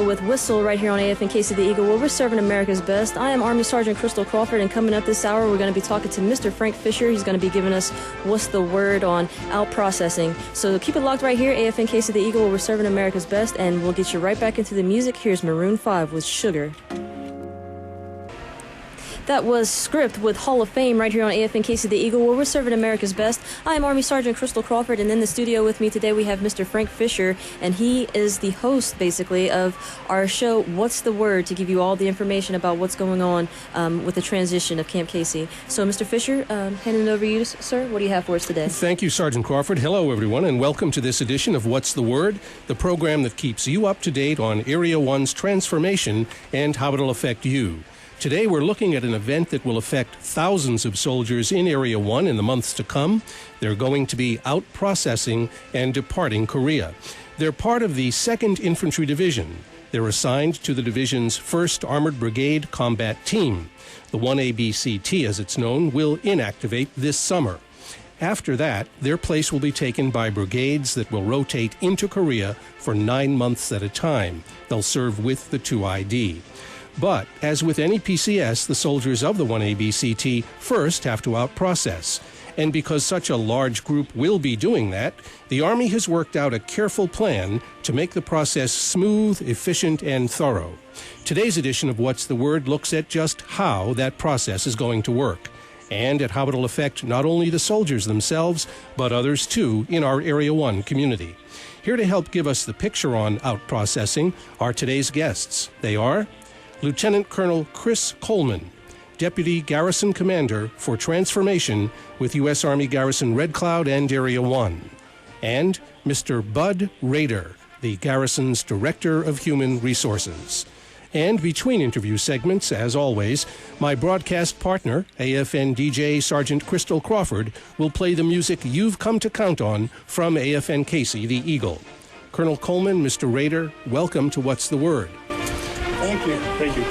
With Whistle right here on AFN Casey the Eagle, where we're serving America's best. I am Army Sergeant Crystal Crawford, and coming up this hour, we're going to be talking to Mr. Frank Fisher. He's going to be giving us what's the word on out processing. So keep it locked right here, AFN Casey the Eagle, where we're serving America's best, and we'll get you right back into the music. Here's Maroon 5 with Sugar. That was Script with Hall of Fame right here on AFN Casey the Eagle, where we're serving America's best. I am Army Sergeant Crystal Crawford, and in the studio with me today we have Mr. Frank Fisher, and he is the host, basically, of our show, What's the Word, to give you all the information about what's going on with the transition of Camp Casey. So, Mr. Fisher, handing it over to you, sir. What do you have for us today? Thank you, Sergeant Crawford. Hello, everyone, and welcome to this edition of What's the Word, the program that keeps you up to date on Area 1's transformation and how it'll affect you. Today we're looking at an event that will affect thousands of soldiers in Area 1 in the months to come. They're going to be out processing and departing Korea. They're part of the 2nd Infantry Division. They're assigned to the division's 1st Armored Brigade Combat Team. The 1ABCT, as it's known, will inactivate this summer. After that, their place will be taken by brigades that will rotate into Korea for 9 months at a time. They'll serve with the 2ID. But, as with any PCS, the soldiers of the 1ABCT first have to out-process. And because such a large group will be doing that, the Army has worked out a careful plan to make the process smooth, efficient, and thorough. Today's edition of What's the Word looks at just how that process is going to work, and at how it'll affect not only the soldiers themselves, but others too in our Area 1 community. Here to help give us the picture on out-processing are today's guests. They are Lieutenant Colonel Chris Coleman, Deputy Garrison Commander for Transformation with U.S. Army Garrison Red Cloud and Area 1, and Mr. Bud Rader, the Garrison's Director of Human Resources. And between interview segments, as always, my broadcast partner, AFN DJ Sergeant Crystal Crawford, will play the music you've come to count on from AFN Casey the Eagle. Colonel Coleman, Mr. Rader, welcome to What's the Word? Thank you. Thank you.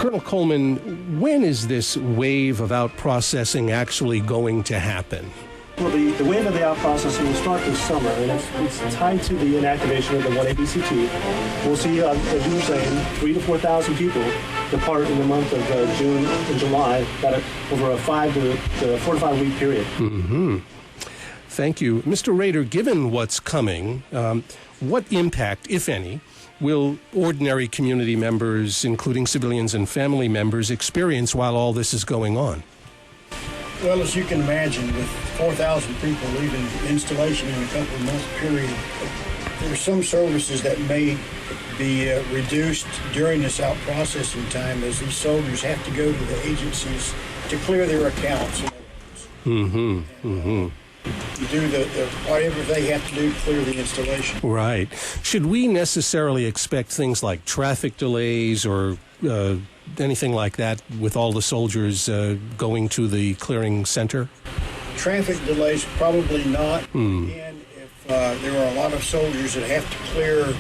Colonel Coleman, when is this wave of out-processing actually going to happen? Well, the wave of the out-processing will start this summer, and it's tied to the inactivation of the 1ABCT. We'll see, as you were saying, 3,000 to 4,000 people depart in the month of June and July, over a 4 to 5 week period. Mm-hmm. Thank you. Mr. Rader, given what's coming, what impact, if any, will ordinary community members, including civilians and family members, experience while all this is going on? Well, as you can imagine, with 4,000 people leaving the installation in a couple of months period, there are some services that may be reduced during this out-processing time, as these soldiers have to go to the agencies to clear their accounts. Mm-hmm, mm-hmm. You do whatever they have to do to clear the installation. Right. Should we necessarily expect things like traffic delays or anything like that with all the soldiers going to the clearing center? Traffic delays, probably not. And if there are a lot of soldiers that have to clear,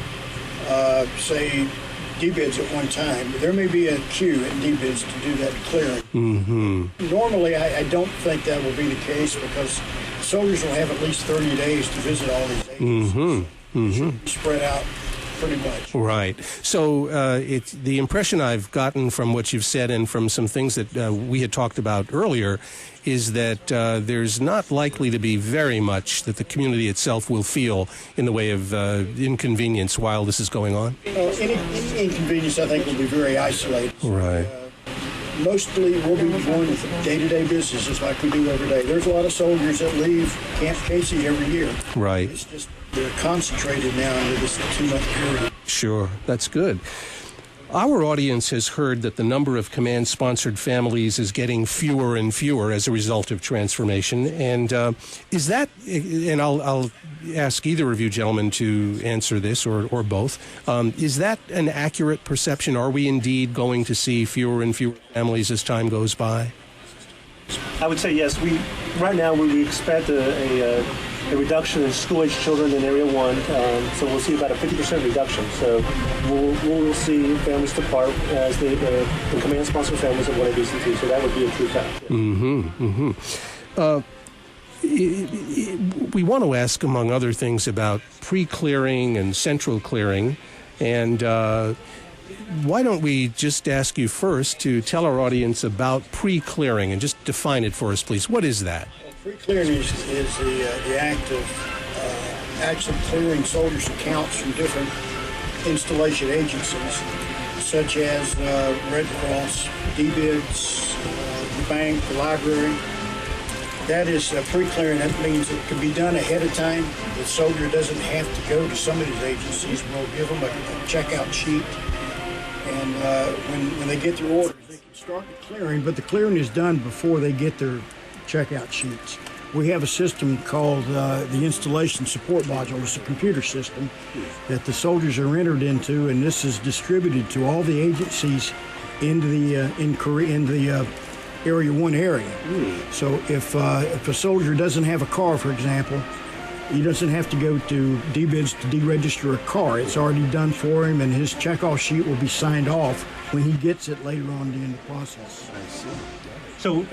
say, D-bids at one time, there may be a queue at D-bids to do that clearing. Mm-hmm. Normally, I don't think that will be the case because soldiers will have at least 30 days to visit all these agencies. Mm-hmm. Mm-hmm. Spread out pretty much. Right. So it's the impression I've gotten from what you've said and from some things that we had talked about earlier is that there's not likely to be very much that the community itself will feel in the way of inconvenience while this is going on? Any inconvenience, I think, will be very isolated. Right. Mostly we'll be doing day-to-day business just like we do every day. There's a lot of soldiers that leave Camp Casey every year. Right. It's just they're concentrated now into this 2-month period. Sure. That's good. Our audience has heard that the number of command-sponsored families is getting fewer and fewer as a result of transformation. And is that, and I'll ask either of you gentlemen to answer this or both, is that an accurate perception? Are we indeed going to see fewer and fewer families as time goes by? I would say yes. Right now we expect a reduction in school-age children in Area 1, so we'll see about a 50% reduction. So we'll see families depart as the command-sponsored families of 1 ABCT, so that would be a true fact. We want to ask, among other things, about pre-clearing and central clearing, and why don't we just ask you first to tell our audience about pre-clearing and just define it for us, please. What is that? Pre-clearing is the act of actually clearing soldiers' accounts from different installation agencies, such as Red Cross, DBIDS, the bank, the library. That is pre-clearing. That means it can be done ahead of time. The soldier doesn't have to go to some of these agencies. We'll give them a checkout sheet, and when they get their orders, they can start the clearing, but the clearing is done before they get their checkout sheets. We have a system called the Installation Support Module. It's a computer system that the soldiers are entered into, and this is distributed to all the agencies in the Area 1 area. So if a soldier doesn't have a car, for example, he doesn't have to go to DBIDS to deregister a car. It's already done for him, and his checkoff sheet will be signed off when he gets it later on in the process. I see. So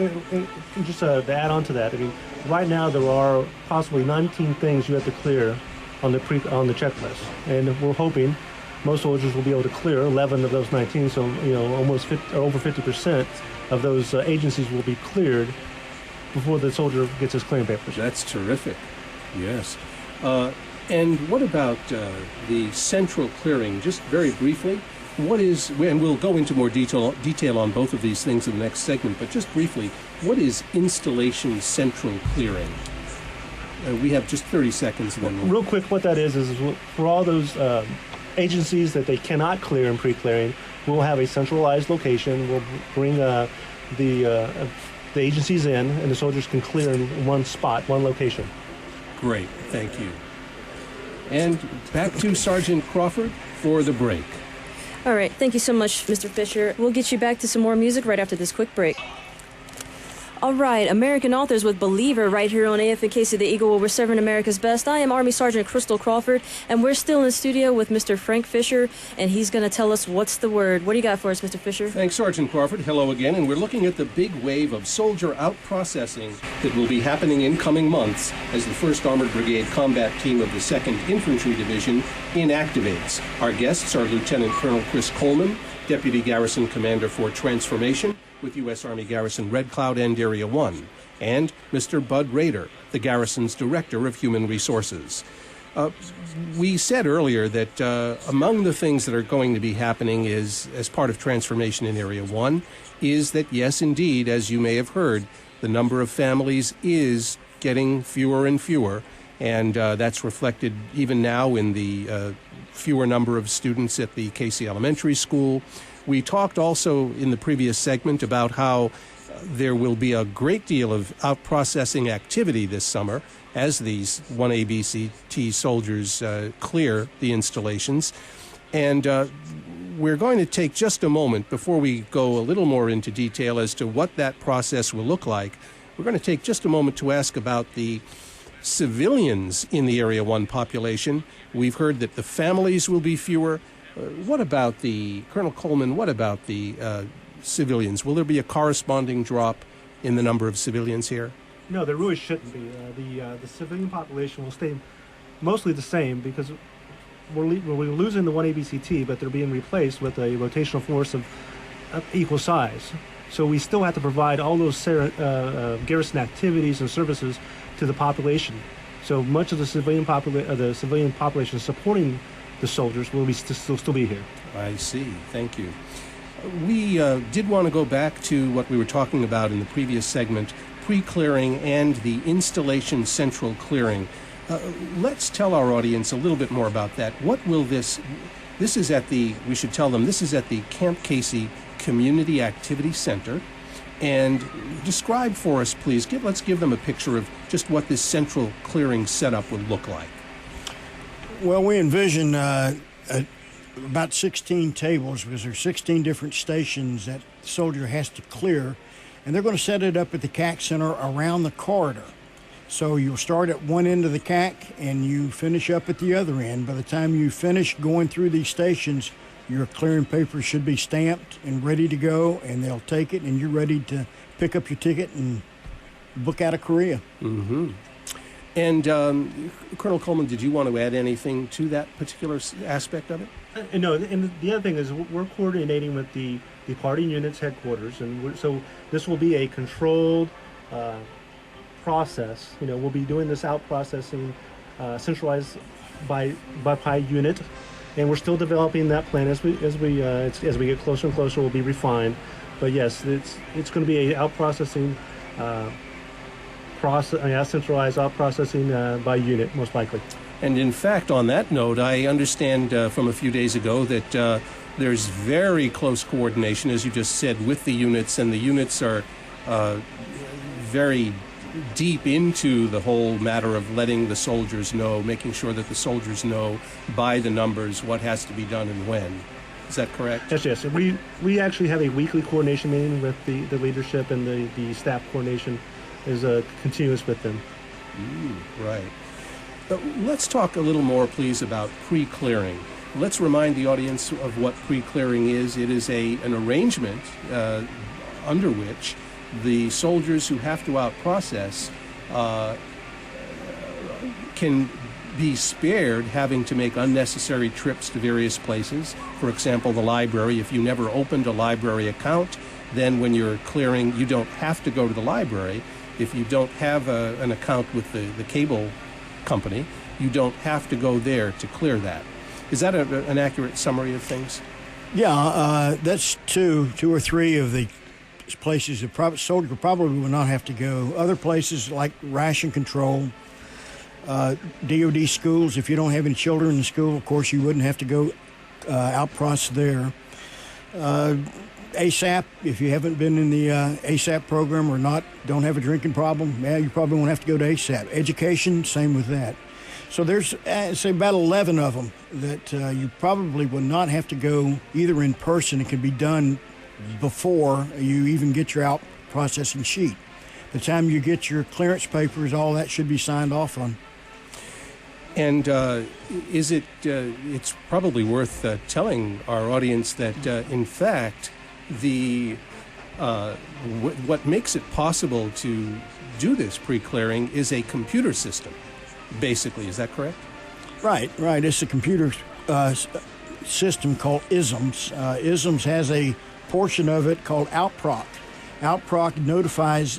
just to add on to that, I mean, right now there are possibly 19 things you have to clear on the checklist, and we're hoping most soldiers will be able to clear 11 of those 19. So almost over 50% of those agencies will be cleared before the soldier gets his clearing papers. That's terrific. Yes. And what about the central clearing? Just very briefly. What is, and we'll go into more detail on both of these things in the next segment, but just briefly, what is installation central clearing? We have just 30 seconds. And then real quick, what that is for all those agencies that they cannot clear in pre-clearing, we'll have a centralized location. We'll bring the agencies in, and the soldiers can clear in one spot, one location. Great, thank you. And back to Sergeant Crawford for the break. All right, thank you so much, Mr. Fisher. We'll get you back to some more music right after this quick break. All right, American Authors with Believer right here on AFN Casey the Eagle, where we're serving America's best. I am Army Sergeant Crystal Crawford, and we're still in the studio with Mr. Frank Fisher, and he's going to tell us what's the word. What do you got for us, Mr. Fisher? Thanks, Sergeant Crawford. Hello again, and we're looking at the big wave of soldier out-processing that will be happening in coming months as the 1st Armored Brigade Combat Team of the 2nd Infantry Division inactivates. Our guests are Lieutenant Colonel Chris Coleman, Deputy Garrison Commander for Transformation with U.S. Army Garrison Red Cloud and Area 1, and Mr. Bud Rader, the Garrison's Director of Human Resources. We said earlier that among the things that are going to be happening is, as part of transformation in Area 1, is that, yes, indeed, as you may have heard, the number of families is getting fewer and fewer, and that's reflected even now in the fewer number of students at the Casey Elementary School. We talked also in the previous segment about how there will be a great deal of out-processing activity this summer as these 1 ABCT soldiers clear the installations. And we're going to take just a moment before we go a little more into detail as to what that process will look like. We're going to take just a moment to ask about the civilians in the Area 1 population. We've heard that the families will be fewer. What about Colonel Coleman, what about the civilians? Will there be a corresponding drop in the number of civilians here? No, there really shouldn't be. The civilian population will stay mostly the same because we're losing the 1 ABCT, but they're being replaced with a rotational force of equal size. So we still have to provide all those garrison activities and services to the population. So much of the civilian population supporting the soldiers will still be here. I see. Thank you. We did want to go back to what we were talking about in the previous segment, pre-clearing and the installation central clearing. Let's tell our audience a little bit more about that. What will this This is at the, we should tell them, this is at the Camp Casey Community Activity Center. And describe for us, please, let's give them a picture of just what this central clearing setup would look like. Well, we envision about 16 tables, because there's 16 different stations that the soldier has to clear, and they're going to set it up at the CAC Center around the corridor. So you'll start at one end of the CAC and you finish up at the other end. By the time you finish going through these stations, your clearing paper should be stamped and ready to go, and they'll take it, and you're ready to pick up your ticket and book out of Korea. Mm-hmm. And Colonel Coleman, did you want to add anything to that particular aspect of it? No, and the other thing is we're coordinating with the departing unit's headquarters, and so this will be a controlled process. You know, we'll be doing this out processing, centralized by unit, and we're still developing that plan as we get closer and closer. Will be refined, but yes, it's going to be a out processing centralized out processing by unit, most likely. And in fact, on that note, I understand from a few days ago that there's very close coordination, as you just said, with the units, and the units are very deep into the whole matter of letting the soldiers know, making sure that the soldiers know by the numbers what has to be done and when. Is that correct? Yes. We actually have a weekly coordination meeting with the leadership, and the staff coordination is continuous with them. Right. Let's talk a little more, please, about pre-clearing. Let's remind the audience of what pre-clearing is. It is an arrangement under which the soldiers who have to out-process can be spared having to make unnecessary trips to various places. For example, the library. If you never opened a library account, then when you're clearing, you don't have to go to the library. If you don't have an account with the cable company, you don't have to go there to clear that. Is that an accurate summary of things? Yeah, that's two or three of the places a private soldier probably would not have to go. Other places like ration control, DOD schools. If you don't have any children in the school, of course, you wouldn't have to go out-process there. ASAP, if you haven't been in the ASAP program or don't have a drinking problem, you probably won't have to go to ASAP. Education, same with that. So there's, say, about 11 of them that you probably would not have to go either in person. It can be done before you even get your out processing sheet. The time you get your clearance papers, all that should be signed off on. And it's probably worth telling our audience that, in fact, what makes it possible to do this pre-clearing is a computer system, basically. Is that correct? Right. It's a computer system called ISMS. ISMS has a portion of it called OutProc. OutProc notifies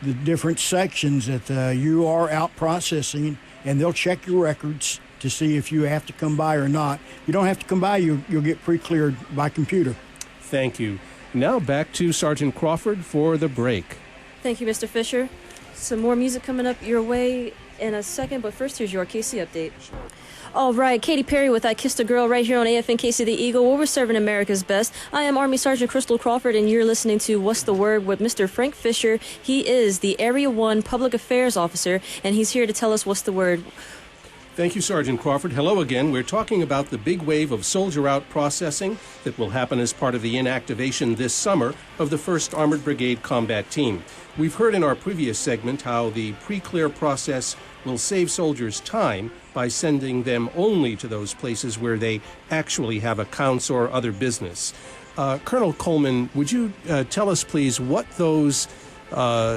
the different sections that you are out processing, and they'll check your records to see if you have to come by or not. You don't have to come by, you'll get pre-cleared by computer. Thank you. Now back to Sergeant Crawford for the break. Thank you, Mr. Fisher. Some more music coming up your way in a second, but first here's your Casey update. All right, Katy Perry with I Kissed a Girl right here on AFN Casey the Eagle, where we're serving America's best. I am Army Sergeant Crystal Crawford, and you're listening to What's the Word with Mr. Frank Fisher. He is the Area 1 Public Affairs Officer, and he's here to tell us what's the word. Thank you, Sergeant Crawford. Hello again. We're talking about the big wave of soldier out processing that will happen as part of the inactivation this summer of the 1st Armored Brigade Combat Team. We've heard in our previous segment how the pre-clear process will save soldiers time by sending them only to those places where they actually have accounts or other business. Colonel Coleman, would you tell us, please, what those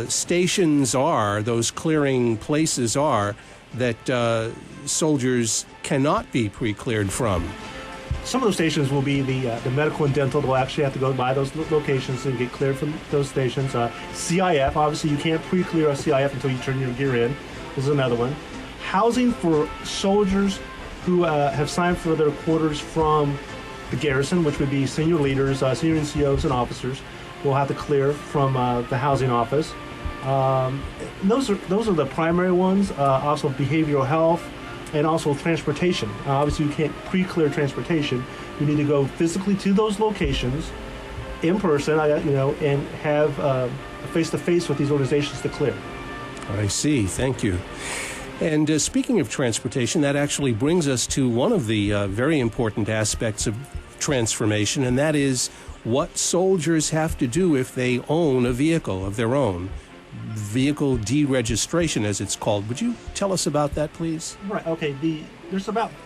stations are, those clearing places are, that soldiers cannot be pre-cleared from? Some of those stations will be the medical and dental. They'll actually have to go by those locations and get cleared from those stations. CIF, obviously you can't pre-clear a CIF until you turn your gear in. This is another one. Housing for soldiers who have signed for their quarters from the Garrison, which would be senior leaders, senior NCOs and officers, will have to clear from the housing office. Those are the primary ones. Also behavioral health, and also transportation. Obviously, you can't pre-clear transportation. You need to go physically to those locations in person, and have face-to-face with these organizations to clear. I see. Thank you. And speaking of transportation, that actually brings us to one of the very important aspects of transformation, and that is what soldiers have to do if they own a vehicle of their own. Vehicle deregistration, as it's called. Would you tell us about that, please? Right. Okay.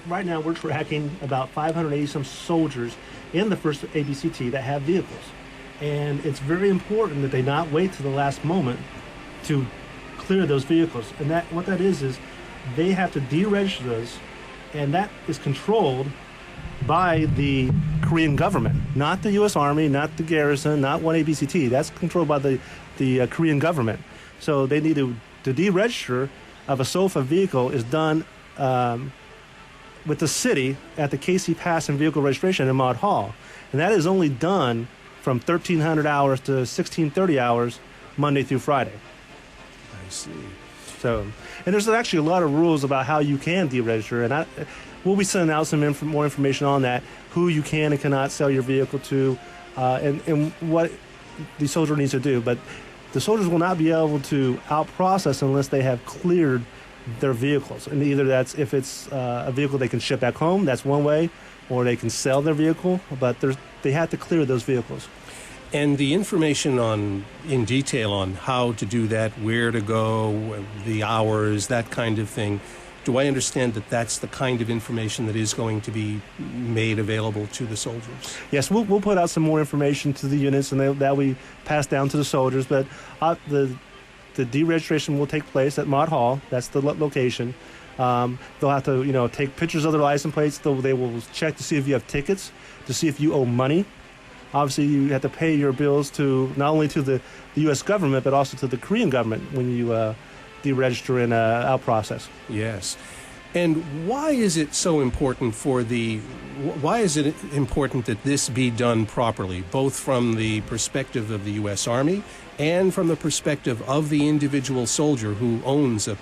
Right now we're tracking about 580 some soldiers in the first ABCT that have vehicles, and it's very important that they not wait to the last moment to clear those vehicles. And what that is they have to deregister those, and that is controlled by the Korean government, not the U.S. Army, not the Garrison, not 1ABCT. That's controlled by the Korean government. So they need to deregister of a SOFA vehicle is done with the city at the Casey Pass and Vehicle Registration in Mott Hall. And that is only done from 1,300 hours to 1,630 hours, Monday through Friday. I see. So, and there's actually a lot of rules about how you can deregister, and we'll be sending out some more information on that, who you can and cannot sell your vehicle to, and what the soldier needs to do. But the soldiers will not be able to out-process unless they have cleared their vehicles. And either that's, if it's a vehicle they can ship back home, that's one way, or they can sell their vehicle, but they have to clear those vehicles. And the information in detail on how to do that, where to go, the hours, that kind of thing, do I understand that that's the kind of information that is going to be made available to the soldiers? Yes, we'll put out some more information to the units, and that we pass down to the soldiers. But the deregistration will take place at Mott Hall. That's the location. They'll have to take pictures of their license plates. They will check to see if you have tickets, to see if you owe money. Obviously, you have to pay your bills to not only to the U.S. government, but also to the Korean government when you deregister and out process. Yes. And why is it so important why is it important that this be done properly, both from the perspective of the U.S. Army and from the perspective of the individual soldier who owns a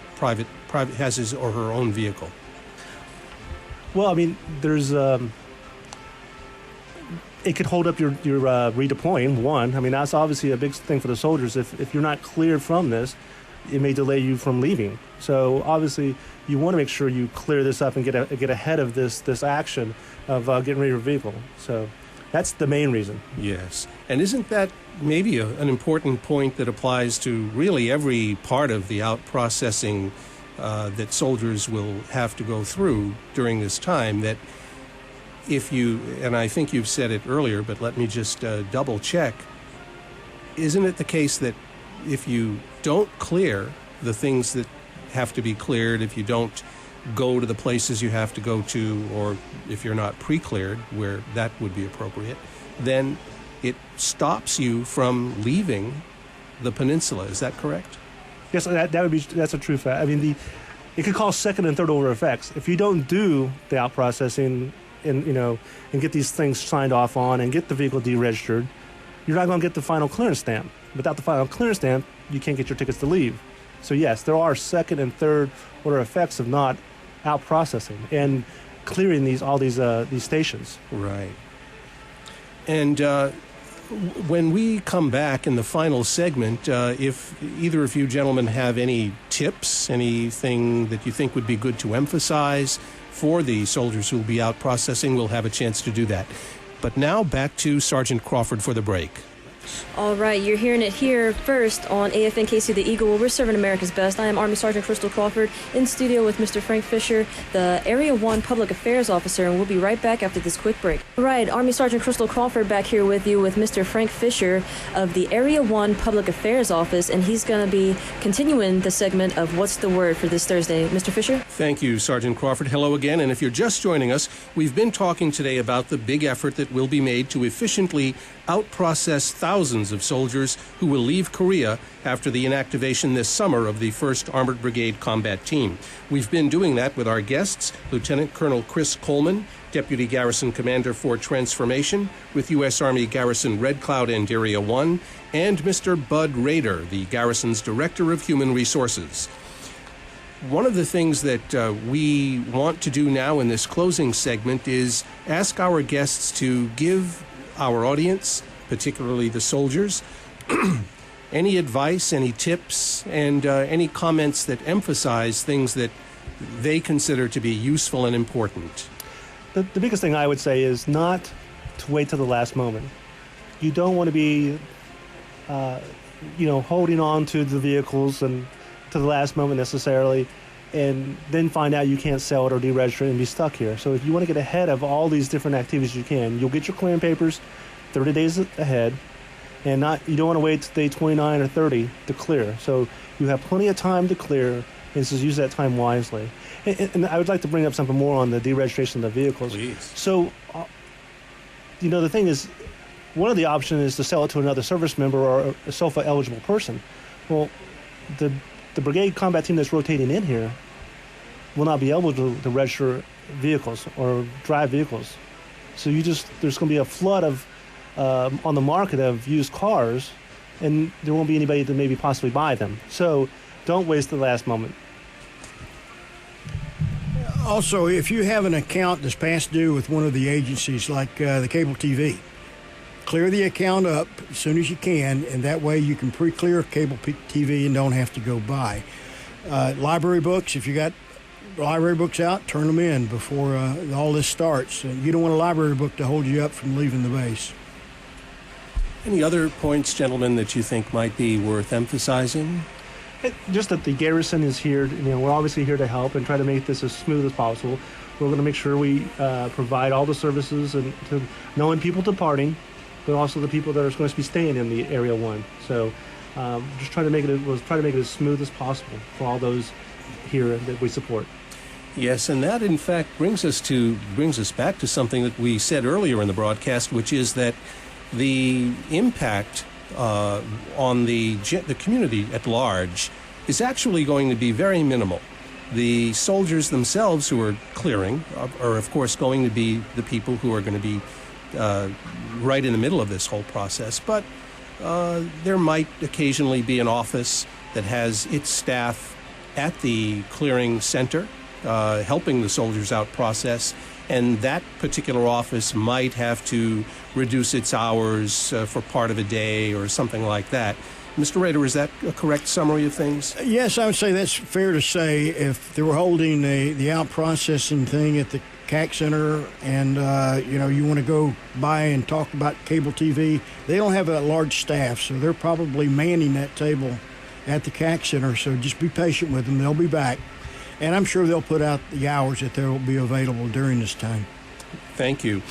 has his or her own vehicle? Well, I mean, there's it could hold up your redeploying, one. I mean, that's obviously a big thing for the soldiers. If you're not cleared from this, it may delay you from leaving. So obviously, you want to make sure you clear this up and get ahead of this action of getting rid of your vehicle. So that's the main reason. Yes. And isn't that maybe an important point that applies to really every part of the out-processing that soldiers will have to go through during this time, that if you, and I think you've said it earlier, but let me just double check, isn't it the case that if you don't clear the things that have to be cleared, if you don't go to the places you have to go to, or if you're not pre-cleared where that would be appropriate, then it stops you from leaving the peninsula. Is that correct? Yes, that's a true fact. I mean, it could cause second and third order effects if you don't do the out processing and get these things signed off on and get the vehicle deregistered. You're not going to get the final clearance stamp. Without the final clearance stamp, you can't get your tickets to leave. So yes, there are second and third order effects of not out processing and clearing all these stations. Right. And when we come back in the final segment, if either of you gentlemen have any tips, anything that you think would be good to emphasize for the soldiers who will be out processing, we'll have a chance to do that. But now back to Sergeant Crawford for the break. All right, you're hearing it here first on AFN Casey the Eagle, where we're serving America's best. I am Army Sergeant Crystal Crawford in studio with Mr. Frank Fisher, the Area 1 Public Affairs Officer, and we'll be right back after this quick break. All right, Army Sergeant Crystal Crawford back here with you with Mr. Frank Fisher of the Area 1 Public Affairs Office, and he's going to be continuing the segment of What's the Word for this Thursday. Mr. Fisher? Thank you, Sergeant Crawford. Hello again, and if you're just joining us, we've been talking today about the big effort that will be made to efficiently out-process thousands of soldiers who will leave Korea after the inactivation this summer of the 1st Armored Brigade Combat Team. We've been doing that with our guests, Lieutenant Colonel Chris Coleman, Deputy Garrison Commander for Transformation with U.S. Army Garrison Red Cloud and Area 1, and Mr. Bud Rader, the Garrison's Director of Human Resources. one of the things that we want to do now in this closing segment is ask our guests to give our audience, particularly the soldiers, any advice, any tips, and any comments that emphasize things that they consider to be useful and important. The biggest thing I would say is not to wait till the last moment. You don't want to be, holding on to the vehicles and to the last moment necessarily, and then find out you can't sell it or deregister it and be stuck here. So if you want to get ahead of all these different activities you can, you'll get your clearing papers 30 days ahead, and you don't want to wait till day 29 or 30 to clear. So you have plenty of time to clear, and just use that time wisely. And I would like to bring up something more on the deregistration of the vehicles. Please. So, the thing is, one of the options is to sell it to another service member or a SOFA-eligible person. Well, the brigade combat team that's rotating in here will not be able to register vehicles or drive vehicles. So there's going to be a flood of on the market of used cars, and there won't be anybody to maybe possibly buy them. So don't waste the last moment. Also, if you have an account that's past due with one of the agencies like the cable TV, clear the account up as soon as you can, and that way you can pre-clear cable TV and don't have to go buy. Library books, if you got library books out, turn them in before all this starts. You don't want a library book to hold you up from leaving the base. Any other points, gentlemen, that you think might be worth emphasizing? Just that the Garrison is here. We're obviously here to help and try to make this as smooth as possible. We're going to make sure we provide all the services and to knowing people departing, but also the people that are going to be staying in the Area 1. So just try to make it as smooth as possible for all those here that we support. Yes, and that in fact brings us back to something that we said earlier in the broadcast, which is that the impact on the community at large is actually going to be very minimal. The soldiers themselves who are clearing are of course going to be the people who are going to be right in the middle of this whole process, but there might occasionally be an office that has its staff at the clearing center helping the soldiers out process, and that particular office might have to reduce its hours for part of a day or something like that. Mr. Rader, is that a correct summary of things? Yes, I would say that's fair to say. If they were holding the out processing thing at the CAC Center and, you want to go by and talk about cable TV, they don't have a large staff, so they're probably manning that table at the CAC Center, so just be patient with them. They'll be back. And I'm sure they'll put out the hours that they'll be available during this time. Thank you.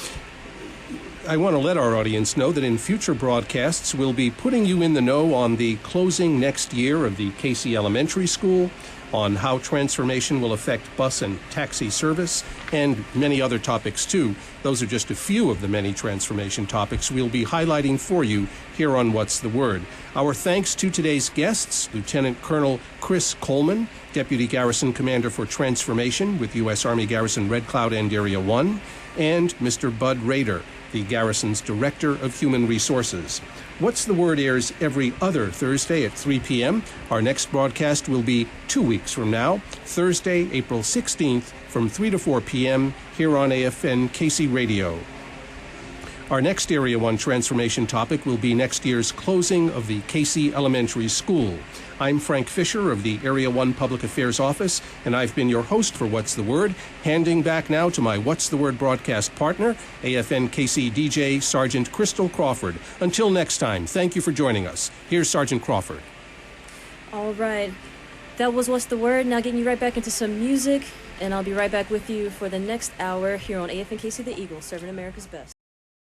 I want to let our audience know that in future broadcasts, we'll be putting you in the know on the closing next year of the Casey Elementary School, on how transformation will affect bus and taxi service, and many other topics too. Those are just a few of the many transformation topics we'll be highlighting for you here on What's the Word. Our thanks to today's guests, Lieutenant Colonel Chris Coleman, Deputy Garrison Commander for Transformation with U.S. Army Garrison Red Cloud and Area 1, and Mr. Bud Rader, the Garrison's Director of Human Resources. What's the Word airs every other Thursday at 3 p.m. Our next broadcast will be 2 weeks from now, Thursday, April 16th, from 3 to 4 p.m. here on AFN Casey Radio. Our next Area 1 transformation topic will be next year's closing of the Casey Elementary School. I'm Frank Fisher of the Area 1 Public Affairs Office, and I've been your host for What's the Word, handing back now to my What's the Word broadcast partner, AFN Casey DJ Sergeant Crystal Crawford. Until next time, thank you for joining us. Here's Sergeant Crawford. All right. That was What's the Word. Now getting you right back into some music, and I'll be right back with you for the next hour here on AFN Casey the Eagle, serving America's best.